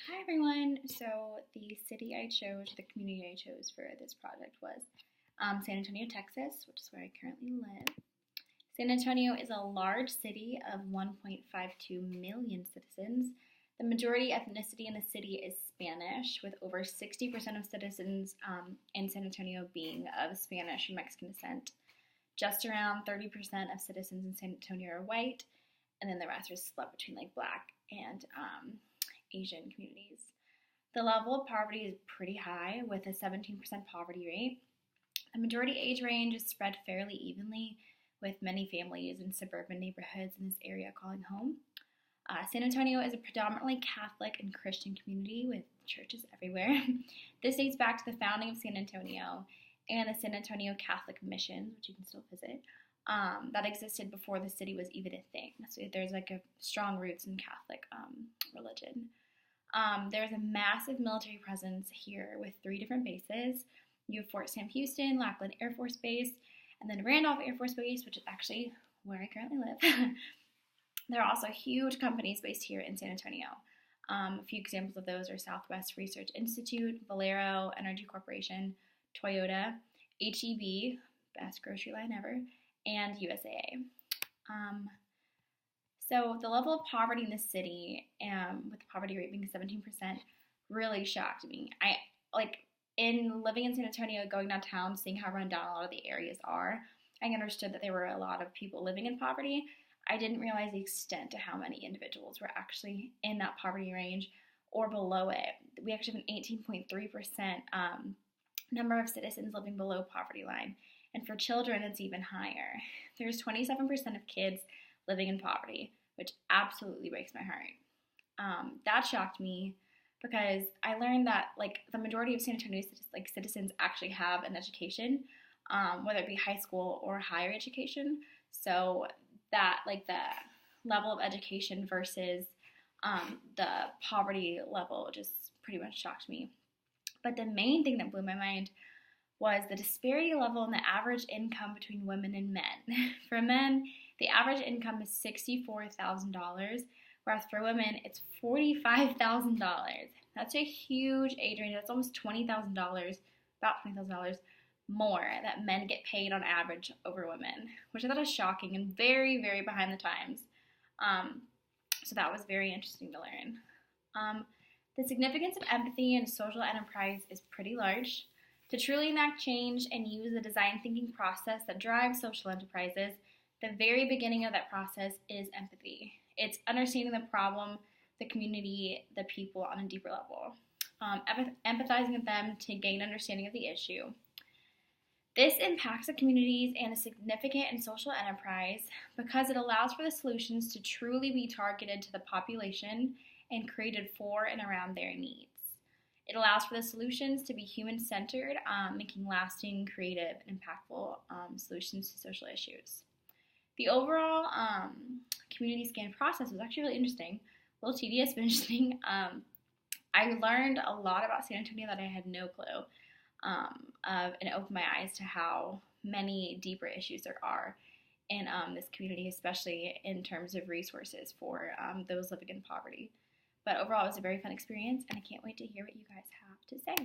Hi everyone! So the city I chose, the community I chose for this project was San Antonio, Texas, which is where I currently live. San Antonio is a large city of 1.52 million citizens. The majority ethnicity in the city is Spanish, with over 60% of citizens in San Antonio being of Spanish and Mexican descent. Just around 30% of citizens in San Antonio are white, and then the rest are split between like Black and Asian communities. The level of poverty is pretty high, with a 17% poverty rate. The majority age range is spread fairly evenly, with many families in suburban neighborhoods in this area calling home. San Antonio is a predominantly Catholic and Christian community with churches everywhere. This dates back to the founding of San Antonio and the San Antonio Catholic Missions, which you can still visit, that existed before the city was even a thing. So there's like a strong roots in Catholic religion. There's a massive military presence here with 3 different bases. You have Fort Sam Houston, Lackland Air Force Base, and then Randolph Air Force Base, which is actually where I currently live. There are also huge companies based here in San Antonio. A few examples of those are Southwest Research Institute, Valero Energy Corporation, Toyota, HEB, best grocery line ever, and USAA. So the level of poverty in the city, with the poverty rate being 17%, really shocked me. In living in San Antonio, going downtown, seeing how run down a lot of the areas are, I understood that there were a lot of people living in poverty. I didn't realize the extent to how many individuals were actually in that poverty range or below it. We actually have an 18.3% number of citizens living below poverty line. And for children, it's even higher. There's 27% of kids living in poverty, which absolutely breaks my heart. That shocked me because I learned that the majority of San Antonio citizens actually have an education, whether it be high school or higher education. So that the level of education versus the poverty level just pretty much shocked me. But the main thing that blew my mind was the disparity level in the average income between women and men. For men, the average income is $64,000, whereas for women, it's $45,000. That's a huge age range. That's almost $20,000, about $20,000 more that men get paid on average over women, which I thought was shocking and very, very behind the times. So that was very interesting to learn. The significance of empathy in social enterprise is pretty large. To truly enact change and use the design thinking process that drives social enterprises, the very beginning of that process is empathy. It's understanding the problem, the community, the people on a deeper level, empathizing with them to gain understanding of the issue. This impacts the communities and is significant in social enterprise because it allows for the solutions to truly be targeted to the population and created for and around their needs. It allows for the solutions to be human-centered, making lasting, creative, and impactful solutions to social issues. The overall community scan process was actually really interesting, a little tedious, but interesting. I learned a lot about San Antonio that I had no clue and it opened my eyes to how many deeper issues there are in this community, especially in terms of resources for those living in poverty. But overall, it was a very fun experience, and I can't wait to hear what you guys have to say.